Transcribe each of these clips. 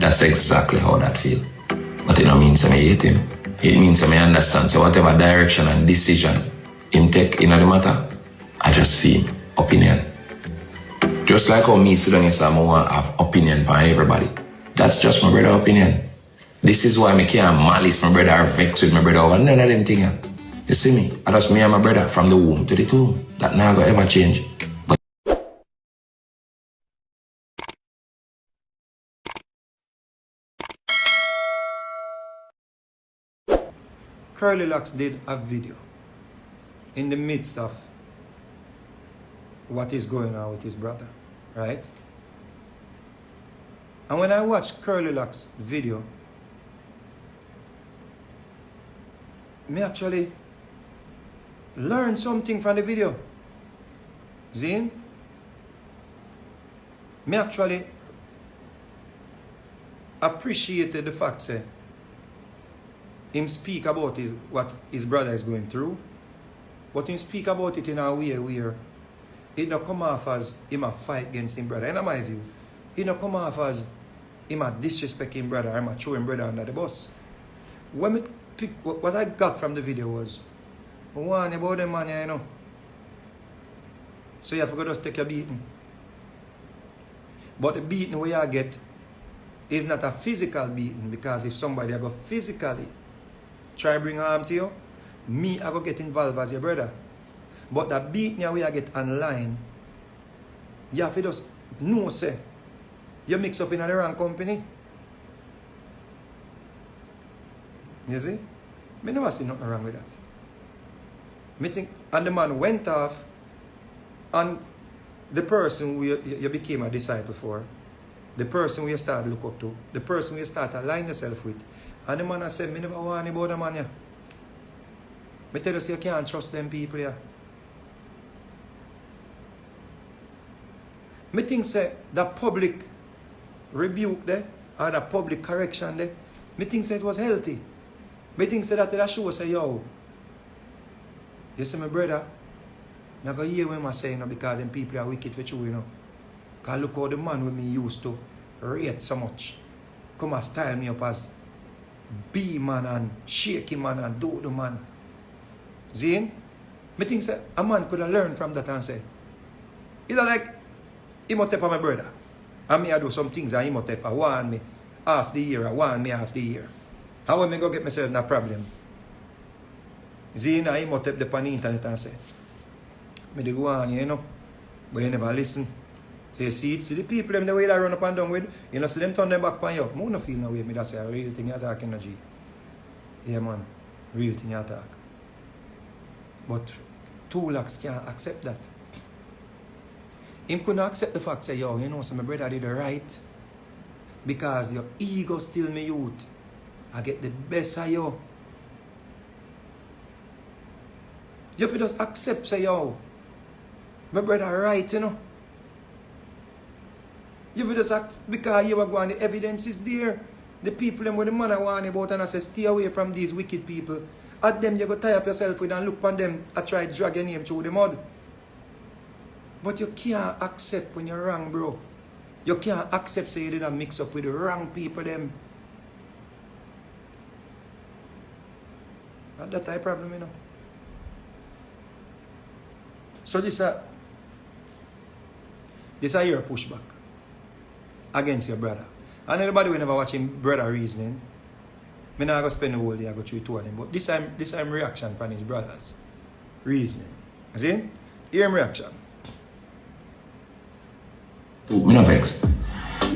That's exactly how that feel. But it don't mean I hate him. It means I understand. So whatever direction and decision him take in the matter, I just feel opinion. Just like how me sit down here, I want to have opinion for everybody. That's just my brother opinion. This is why I can't malice my brother or vex with my brother over none of them things. You see me? I just me and my brother from the womb to the tomb. That never ever change. But Curly Locks did a video in the midst of what is going on with his brother, right? And when I watched Curly Locks video, me actually learned something from the video. Zine? Me actually appreciated the fact that him speak about what his brother is going through, but him speak about it in a way where it not come off as him a fight against him brother. In my view, it not come off as him a disrespect him brother, him a throw him brother under the bus. When me pick, what I got from the video was, one about them man, you know. So you have to just take your beating. But the beating where you get is not a physical beating, because if somebody go physically try bring harm to you, me I go get involved as your brother. But the beating where you get online, you have to just know say you mix up in the wrong company. You see? Me never see nothing wrong with that. Me think, and the man went off, and the person who you became a disciple for, the person who you started to look up to, the person who you start to align yourself with, and the man has said, me never want about the man here. Me tell you, you can't trust them people here. Me think say the public rebuke there, or the public correction there, me think say it was healthy. Me think say that show say, yo, you see my brother, I go hear what I say, you know, because them people are wicked for you, you know. Because look how the man with me used to rate so much. Come and style me up as be man and shaky man and do the man. Zine? Me think say a man could have learned from that and say, either like, he might take my brother. And me I do some things and he might take one me half the year, or one me half the year. How am I go get myself in a problem? Zine and he might take the internet and say, me do go on, you know, but you never listen. So you see the people them the way they run up and down with, you know, see them turn them back on you. I don't feel no way, me that say a real thing you talk in the G. Yeah man, real thing you talk. But 2 lakhs can't accept that. Him couldn't accept the fact say, yo, you know, so my brother did the right. Because your ego still me youth. I get the best of you. You have to just accept say, yo, my brother right, you know. You have to just act, because you are going, the evidence is there. The people them with the man I want about, and I say stay away from these wicked people. At them you go tie up yourself with and look on them and try to drag your name through the mud. But you can't accept when you're wrong, bro. You can't accept say you didn't mix up with the wrong people them. That's that type of problem, you know. So this is your pushback against your brother. And everybody will never watch him brother reasoning. I'm not going to spend the whole day, I go through 2 of them. But this time reaction from his brothers. Reasoning. See? Hear him reaction. Me no vex.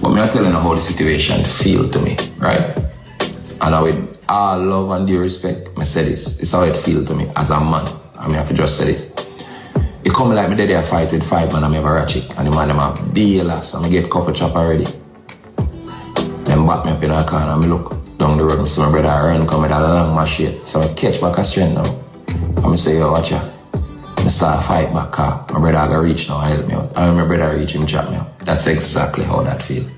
But me I tell you how the situation feel to me, right? And I with all love and due respect, me say this. It's how it feel to me as a man. I mean I have to just say this. It come like me did a fight with 5 man and me have a ratchet. And the man them have dealers and I get couple chop already. Them back me up in a corner and me look down the road. I see my brother run come with a long machete. So I catch back a strength now. And I say, yo, watch ya. I start fight back car. My brother go reach now and help me out. And when my brother reach him, chop me up. That's exactly how that feel.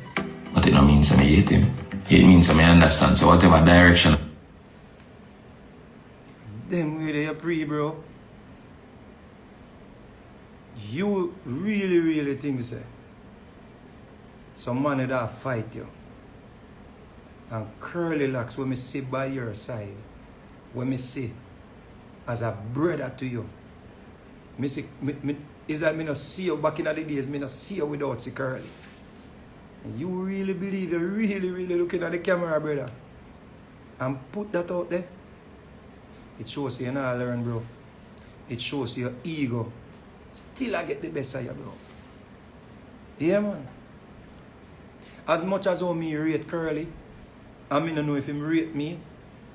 But it don't mean I hate him. It means I understand. So whatever direction. Them way they pre, bro. You really think say some man that fight you and curly locks when me see by your side, when me see as a brother to you. Me see, is that me not see you back in the days, me not see you without see curly. You really believe you're really looking at the camera, brother, and put that out there? It shows you not learn, bro. It shows your ego. Still I get the best of you, bro. Yeah, man. As much as how me rate Curly, I mean, I know if him rate me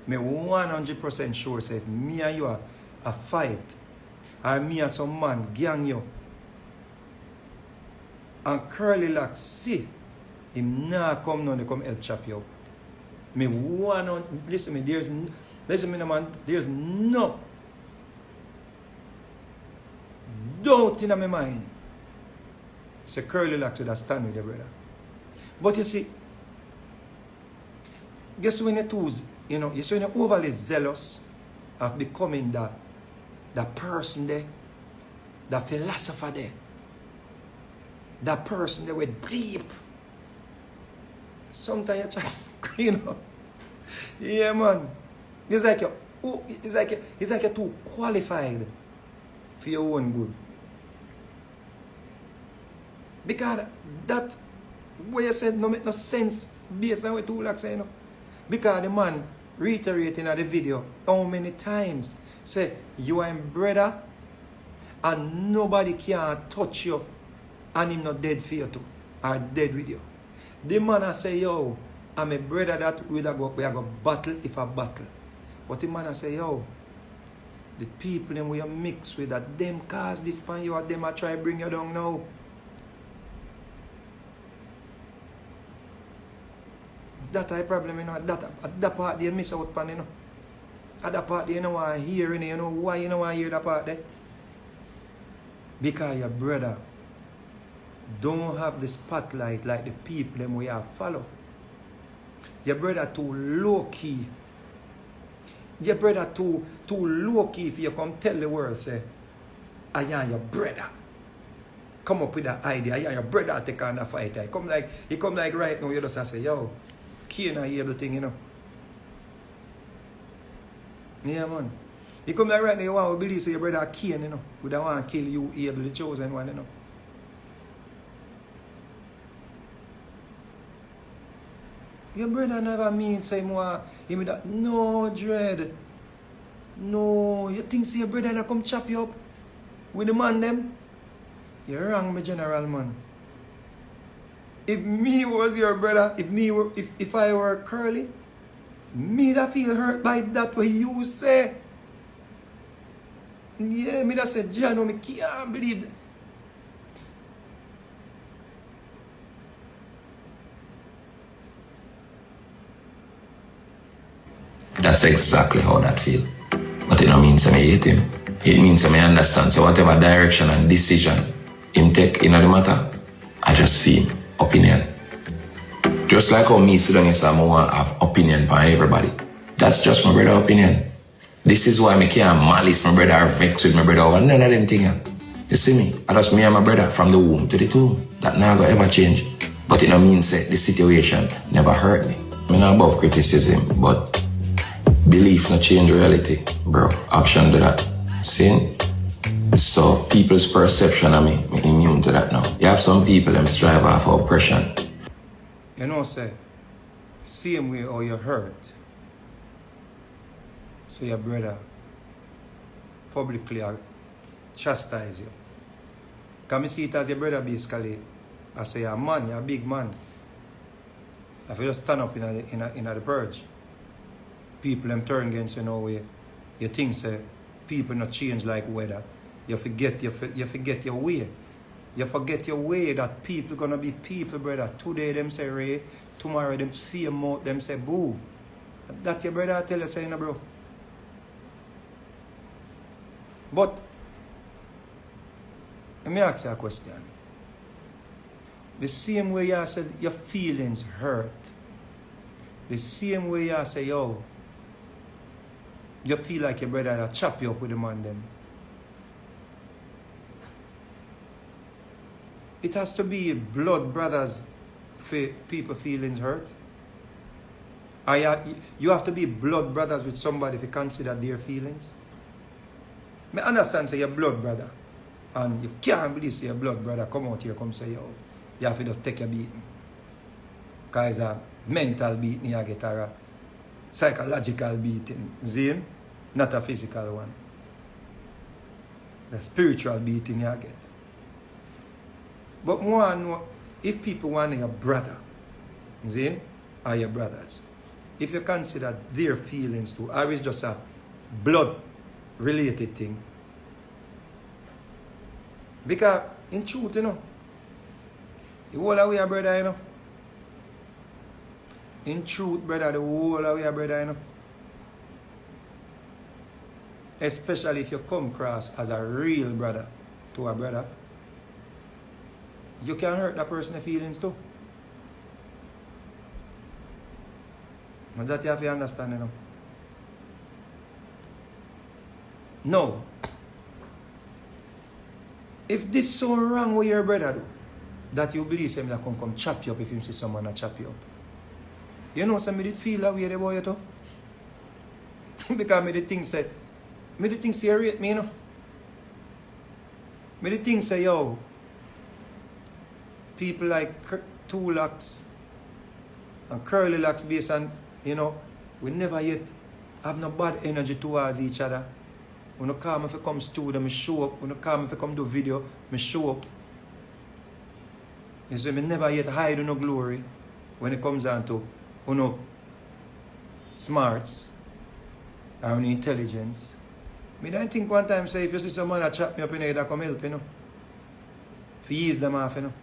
100% sure say if me and you are a fight, or me and some man gang you, and Curly like see, him nah come none, they come help chop you up. Me 100, listen me, listen me, man, there's no doubt in my mind. So Curly like to stand with your brother. But you see, guess when you're too, you know, you see when you're overly zealous of becoming that person there, that philosopher there, that person there with deep. Sometimes you try to clean up. Yeah, man. It's like you're too qualified for your own good. Because that what you said no make no sense based on what two like say, you know. Because the man reiterating at the video how many times say you are a brother and nobody can touch you and him not dead for you too or dead with you. The man I say, yo, I'm a brother that we are go battle if I battle. But the man I say, yo, the people them we are mixed with that them cause this pan you or them I try bring you down now. That a problem, you know, that part they miss out pan, you know. At that part they don't want to hear, you know, why you don't want to hear that part there? Because your brother don't have the spotlight like the people them we have follow. Your brother too low key. Your brother too low key if you come tell the world, say, I am your brother. Come up with that idea, I am your brother take on the fight. He come like right now, you just say, yo, Kane are able thing, you know. Yeah, man. You come like right now, you want to believe so your brother Kane, you know. Would I want to kill you, able the chosen one, you know. Your brother never mean say more him that no dread. No, you think see your brother that come chop you up with the man them? You're wrong, my general man. If me was your brother, if I were Curly, me that feel hurt by that what you say. Yeah, me that say, Jano, me can't believe that. That's exactly how that feel. But it don't mean I hate him. It means I understand. So whatever direction and decision him take in the matter, I just feel opinion. Just like how me sit down and say I want to have opinion for everybody. That's just my brother opinion. This is why I can't malice my brother or vex with my brother over none of them things. You see me? I just me and my brother from the womb to the tomb. That never ever change. But it don't mean say the situation never hurt me. I'm not above criticism, but belief not change reality, bro. Action do that. See? So people's perception of me immune to that now. You have some people them strive off oppression. You know, say, same way how you hurt. So your brother publicly chastise you. Can I see it as your brother basically? I say you're a man, you're a big man. If you just stand up in the purge, people them turn against you know you think say people not change like weather. You forget your way. You forget your way that people gonna be people, brother. Today them say Ray, tomorrow them see them out, them say boo. That your brother tell you saying, bro. But let me ask you a question. The same way you said your feelings hurt. The same way you say, yo, you feel like your brother that chop you up with the man them. It has to be blood brothers for people feelings hurt. You have to be blood brothers with somebody if you consider their feelings. I understand say your blood brother. And you can't believe say your blood brother come out here come say yo. You have to just take your beating. Because it's a mental beating you get or a psychological beating. See? Not a physical one. The spiritual beating you get. But more, if people want your brother, see, are your brothers. If you consider their feelings too, or it's just a blood related thing. Because in truth, you know, the whole of we are brother, you know. In truth, brother, the whole of we are brother, you know. Especially if you come across as a real brother to a brother. You can hurt that person's feelings too. And that you have to understand, you know. No. If this so wrong with your brother do, that you believe him that come chop you up if you see someone that chop you up. You know, somebody did feel that way the boy too. Because me the thing say you rate me, you know. Me the thing say, yo, people like two locks and curly locks based on, you know, we never yet have no bad energy towards each other. When you come if you come studio, me show up. When you come if you come do video, me show up. You see, me never yet hide no glory when it comes down to, you know, smarts or intelligence. Me don't think one time say if you see someone that chat me up in here that come help, you know. If you ease them off, you know.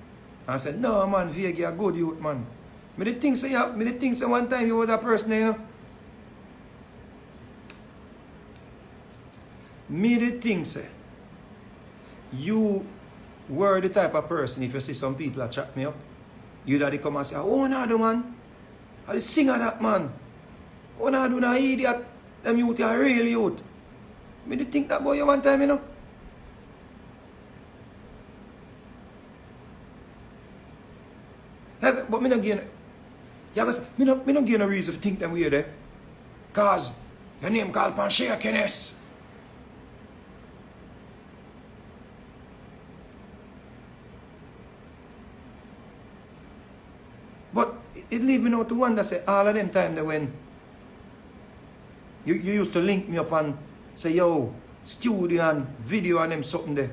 And I said, no man, Vega, you're a good youth, man. Me the think say one time you was a person, you know. Me the think say you were the type of person if you see some people that chat me up, you that they come and say, oh no do man. I the singer that man. Oh no do na idiot. Them youth are real youth. Me the think that boy you one time, you know. But me not gain. Yeah, me not gain a reason to think them weird, eh? Cause your name called Panshea Kenneth. But it leave me now to wonder, say, all of them time that when you used to link me up and say, yo, studio and video and them something there.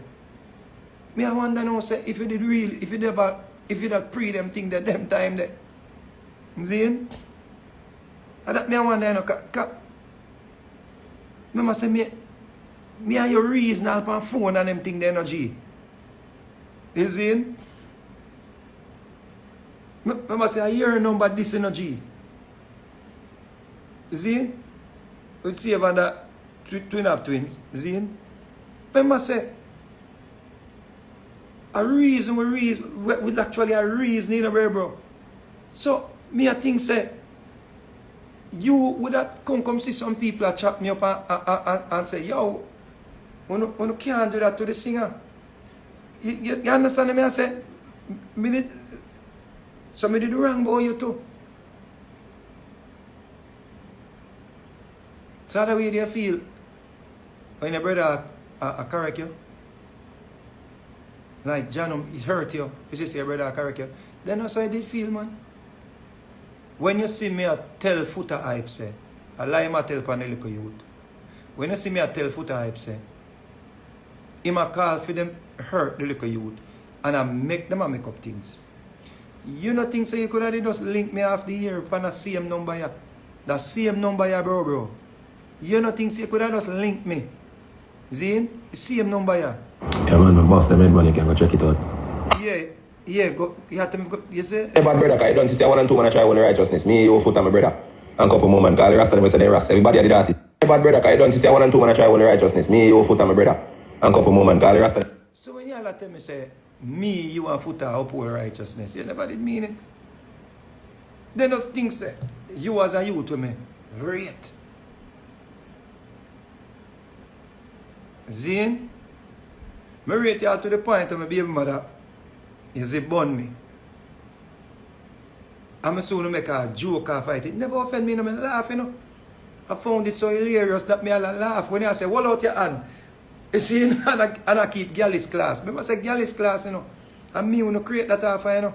Me I wonder now, say, if you did real, if you that pre them thing that them time there. You see? And that me I wonder, you know, me must say, me and your reason up on phone and them thing there, no G. You see? I must say, I hear number this energy. You see? We see about that twin of twins. You see? I must say, a reason we actually a reason in a way, bro. So, me I think say, you would have come see some people that chat me up and say, yo, you can't do that to the singer. You understand me? I say, somebody do wrong about you too. So how way do you feel when your brother correct you? Like John, it hurt you. If you say your brother correct you. Then that's how I did feel, man. When you see me a tell footer hype say, I lie my tell pan the little youth. When you see me a tell footer hype say, him a call for them hurt the little youth. And I make them a make up things. You know think so you could have just link me off the year upon the same number here. The same number here, bro. You know think so you could have just link me. Zine? The same number here. Yeah man, my boss them money can go check it out. Yeah, go you have to go you say? Hey bad brother, I don't see 1 and 2 man I try all the righteousness. Me, you foot on my brother. And couple moment, cause the rest of them say they rest. Everybody did that. Hey bad brother, I don't see 1 and 2 man I try all the righteousness. Me, you foot on my brother. And couple moment, cause the rest of them. So when you all tell me say me, you and Futa uphold righteousness. You never did mean it. Then those things say, you as a youth with me, rate. Zine, me rate you to the point of my baby mother, is it born me. I'm soon make a joke off it. It never offend me, no, I laugh, you know. I found it so hilarious that me I laugh when I say, hold out your hand. You see, and I keep Gallis class. Remember I say Gallis class, you know. And me wanna create that off, you know.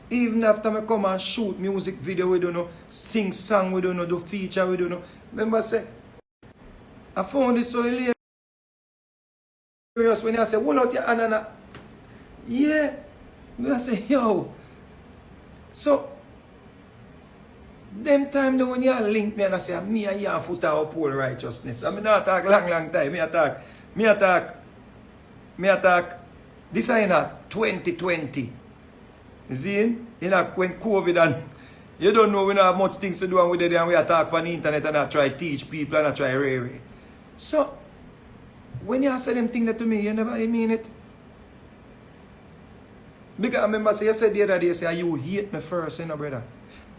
Even after I come and shoot music video, we don't know, sing song, we don't know, do feature, we don't know. Remember I say, I found it so hilarious when I say, hold out your hand and I, yeah. I say, yo. So, them time though when you link me and I say, me and you foot our pole righteousness. I mean, I talk long time. Me attack, this is in 2020. You see? When COVID and you don't know we don't have much things to do and with it and we attack on the internet and I try to teach people and I try rare. So, when you say them things to me, you never mean it. Because I remember you said the other day, say, you hate me first, you know, brother.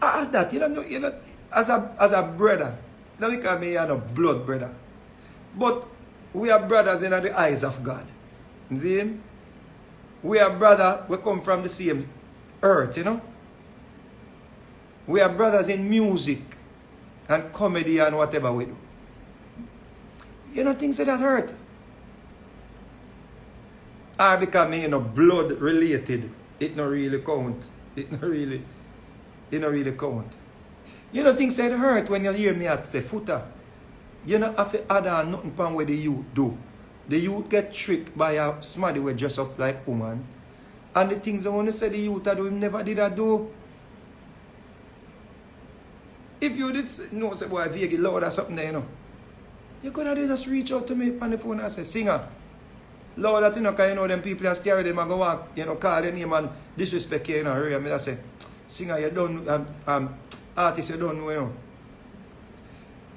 That, you know, as a brother, now we call me a blood brother. But we are brothers in the eyes of God. See? We are brothers, we come from the same earth, you know. We are brothers in music and comedy and whatever we do. You know, things that hurt. Or because you know, blood related, it not really count. It not really count. You know, things that hurt when you hear me at say footer. You know, have to add on nothing upon what the youth do. The youth get tricked by a somebody who dress up like woman. And the things I want to say the youth do, him never did that do. If you did know, say, boy, if you get loud or something there, you know, you could have just reach out to me on the phone and say, singer. Lord, that you know, because you know, them people are staring them and go walk, you know, call their name and disrespect you, you know, I mean, I say, singer, you don't, artist, you don't know, you know.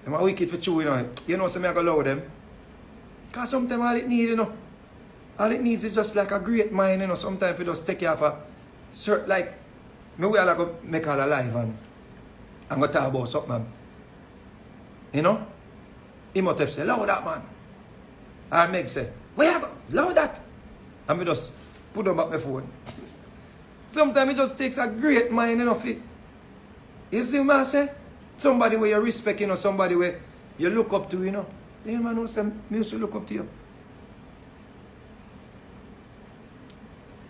I'm a wicked for you, you know. You know, so I go loud them. Because sometimes all it needs, you know, all it needs is just like a great mind, you know, sometimes you just take you off a certain, like, me will like go make all alive and go talk about something, you know. He might have said, loud that, man. Or make say, where I go? Loud that. And me just put them back my phone. Sometimes it just takes a great mind, you know, you see what I say? Somebody where you respect, you know, somebody where you look up to, you know. Yeah, man, know some me used to look up to you.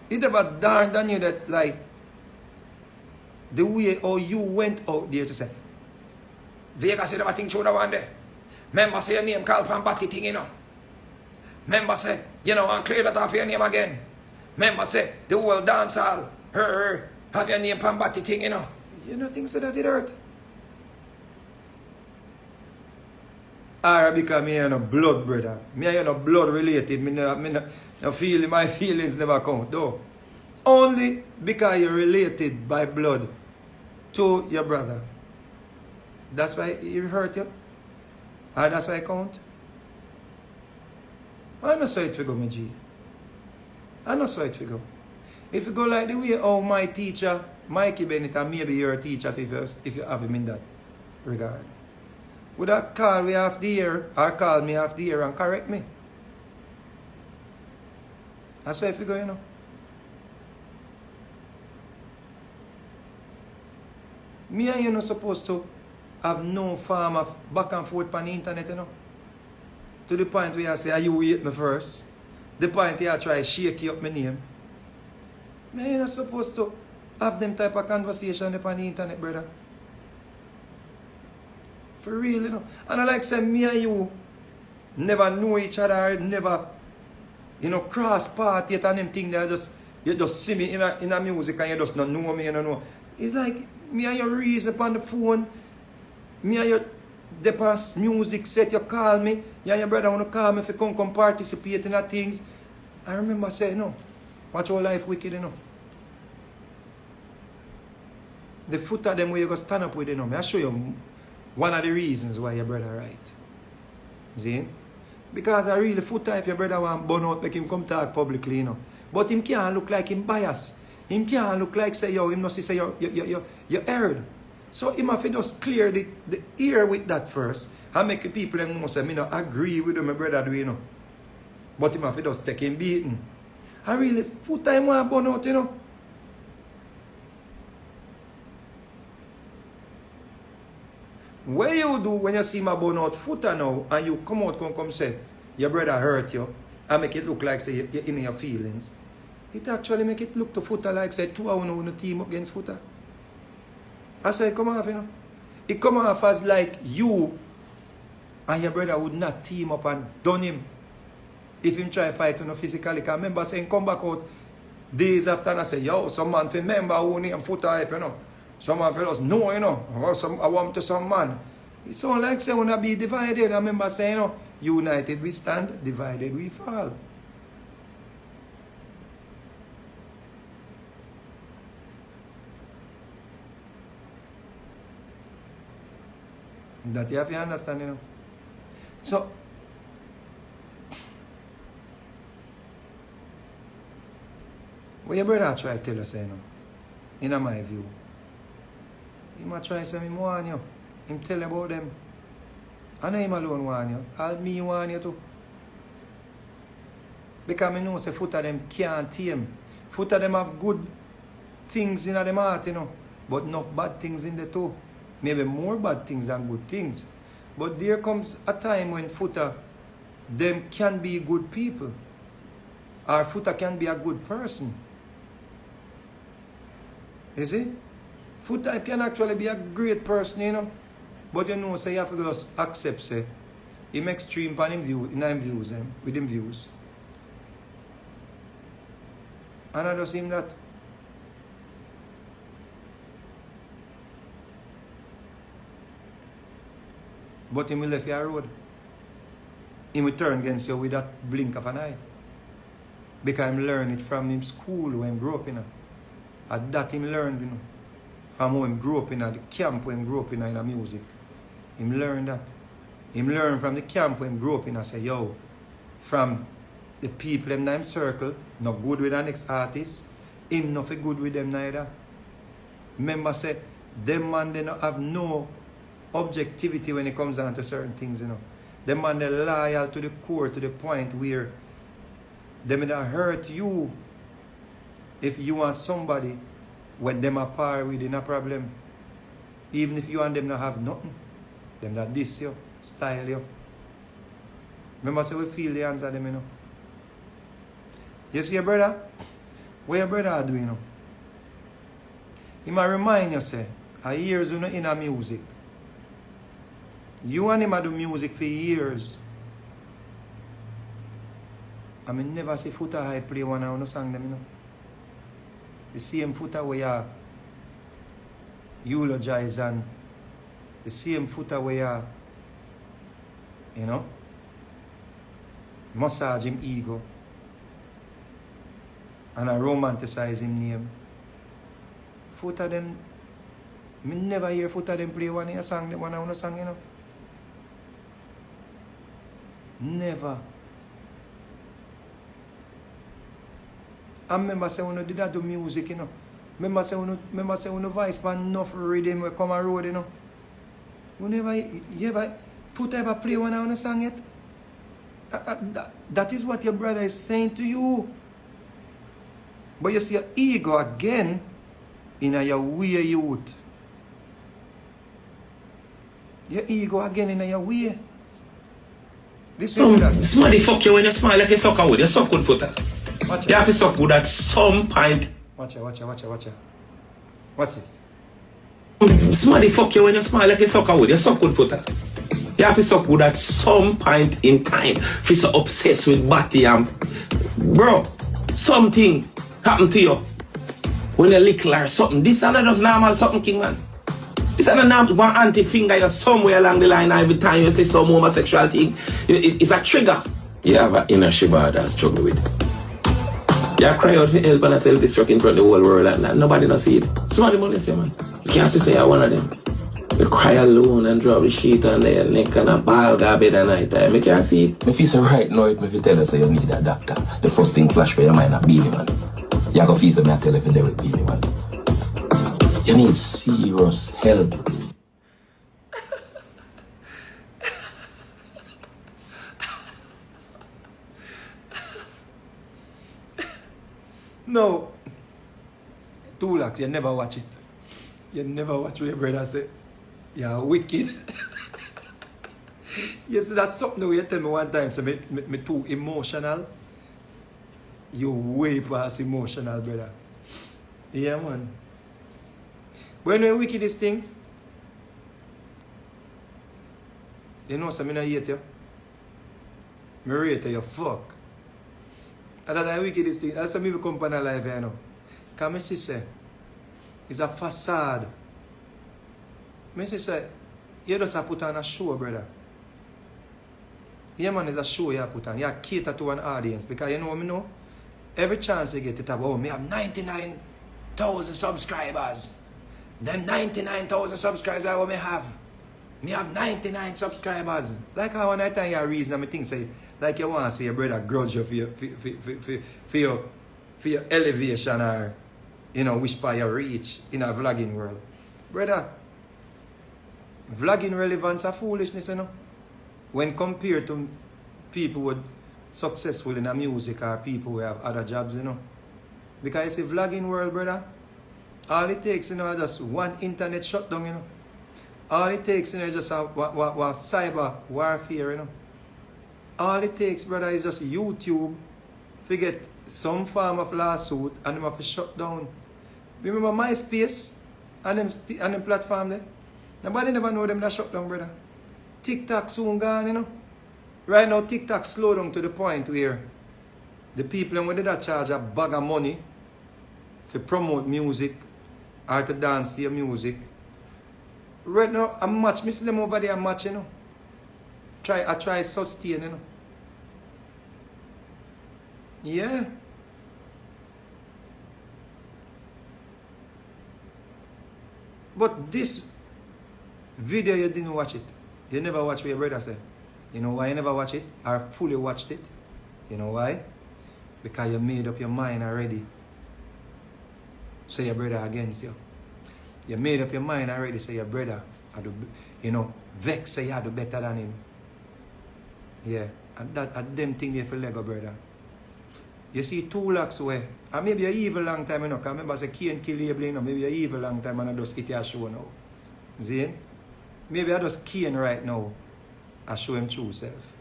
It ever dawned on you that, like, the way how you went out there to say, Vegas said everything through the one day. Remember say your name called Pambati thing, you know. Remember say, you know, and clear that off your name again. Remember say, the whole dance hall, have your name Pambati thing, you know. You know things that it hurt. Or because me and a blood brother. Me and a blood related. No feel, my feelings never count though. Only because you're related by blood to your brother. That's why he hurt you. Or that's why I count. I know so it figure, my G. I know so it figure. If you go like the way how my teacher, Mikey Bennett, and maybe your teacher if you have him in that regard. Would that call me half the year or call me half the year and correct me? That's how I figure, you know. Me and you not supposed to have no form of back and forth on the internet, you know. To the point where I say, are you hate me first? The point where I try to shake you up my name. Me and you not supposed to have them type of conversation on the internet, brother. For real, you know. And I like say me and you never know each other, never, you know, cross path yet and them thing there you just see me in a music and you just don't know me, you don't know. It's like me and you reason upon the phone, me and you depass music set, you call me, you and your brother want to call me if you come participate in that things. I remember saying, no, watch your life wicked, you know. The foot of them where you go stand up with, you know, I show you one of the reasons why your brother right. See? Because I really foot type your brother want burn out, make him come talk publicly, you know. But him can't look like him biased. Him can't look like say, yo, him not say you heard. So him have to just clear the ear with that first. And make the people them know say, me not agree with what my brother do, you know. But him have to just take him beating. I really foot time want burn out, you know. What you do when you see my burn out footer now and you come out come say your brother hurt you and make it look like say you're in your feelings, it actually make it look to footer like say two hours on the team up against footer. I say it come off, you know. It come off as like you and your brother would not team up and done him if him try fight you know, physically. Because I remember saying come back out days after and I say, yo, some man remember who name footer hype, you know. Some man fellows know, you know. I want to some man. It sound like say when I be divided. I remember saying, you know, united we stand, divided we fall. That you have to understand, you know. So, what your brother try to tell us, you know, in my view, he might try to say, him want you. Him tell about them. I know him alone want you. All me want you too. Because I know say foot of them can't tame. Foot of them have good things in them heart, you know, but enough bad things in there too. Maybe more bad things than good things. But there comes a time when footer, them can be good people. Or footer can be a good person. You see? Footer can actually be a great person, you know. But you know, say you have to just accept, say, him extreme on him view, in him views, with him views. And I just seem that. But him will left your road. He will turn against you with that blink of an eye. Because him learn it from him school when he grew up in. At that him learned, you know. From when he grew up in the camp when he grew up in the music. Him learn that. Him learn from the camp when he grew up in and say, yo, from the people in him circle, not good with the next artist, him not good with them neither. Remember say, them man they not have no objectivity when it comes down to certain things, you know. Them man they loyal to the core, to the point where they may not hurt you if you want somebody when them apart with no problem. Even if you and them not have nothing, them that diss you, style you. Remember say we feel the hands of them, you know. You see your brother? What your brother do, you know? He might remind you, say, a years you know in a music. You and him do music for years. I mean, never see footer I play one of no song them, you know. The same footer where you eulogize and the same footer where you know, massage him ego and I romanticize him name. Footer them, me never hear footer them play one of your song, one of no song, you know. Never. I remember saying when you did that do music, you know. Remember saying when you voice for enough rhythm will come and road, you know. You ever Footer ever play one of the song yet? That is what your brother is saying to you. But you see your ego again in your way youth. Your ego again in your way. This somebody fuck you when you smile like a sucker wood. You suck good footer. You have to suck good at some point. Watch it. Watch this. Somebody fuck you when you smile like a sucker wood. You suck good footer. You have to suck good at some point in time. If you're so obsessed with body and bro, something happened to you when you lick or something. This is not just normal something, king man. This is not one anti-finger you somewhere along the line every time you see some homosexual thing. It's a trigger. You have an inner shiba that struggle with. You cry out for help and self-destruct in front of the whole world and nobody don't see it. Somebody money say, man. You can't say I'm one of them. You cry alone and drop the sheet on their neck and a ball go bed at night time. You can't see it. If you say right now, if you tell us you need a doctor, the first thing flash by your mind not Beanie man. You go feel me I tell you if they will Beanie man. You need serious help. No. 2 lakhs, you never watch it. You never watch what your brother say. Yeah, wicked. You see, that's something you tell me one time, so me too emotional. You way past emotional, brother. Yeah, man. When you wicked this thing, you know, so me not hate you. Me rate you, fuck. And that's the wickedest thing. That's why me come on live, you know. Because me say, it's a facade. Me say, you just have put on a show, brother. Yeah, man, it's a show you put on. You cater to an audience. Because you know what I know? Every chance you get it up, oh, me have 99,000 subscribers. Them 99,000 subscribers are what me have. Me have 99 subscribers. Like how one time you reason, I think say, like you want to say your brother grudge you for your elevation or, you know, wish for your reach in a vlogging world. Brother, vlogging relevance are foolishness, you know. When compared to people who are successful in a music or people who have other jobs, you know. Because you see, vlogging world, brother, all it takes, you know, is just one internet shutdown, you know. All it takes, you know, is just a cyber warfare, you know. All it takes, brother, is just YouTube to get some form of lawsuit and them have to shut down. Remember MySpace and them platform there? Nobody never know them that shut down, brother. TikTok soon gone, you know. Right now, TikTok slow down to the point where the people who did that charge a bag of money to promote music or to dance to your music. Right now, I match, miss them over there match, you know. I try sustain, you know. Yeah. But this video, you didn't watch it. You never watch what your brother said. You know why you never watch it? Or fully watched it? You know why? Because you made up your mind already. Say your brother against you. You made up your mind already, say your brother, you know, vex say you do better than him. Yeah, and them thing you feel like a brother. You see 2 lakhs away, and maybe a evil long time, you know, because remember say Kane kill label, you know, maybe a evil long time and I just hit your show now. See? Maybe I just Kane right now, I show him true self.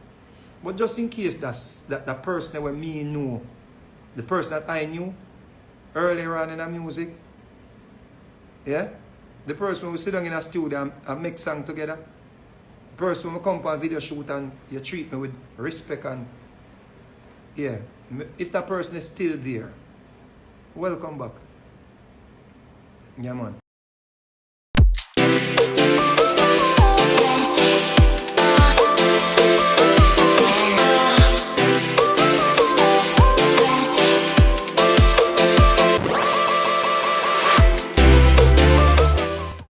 But just in case that the person that me knew, the person that I knew earlier on in the music, yeah, the person who sit down in a studio and make song together, the person who come for a video shoot and you treat me with respect and, yeah, if that person is still there, welcome back. Yeah, man.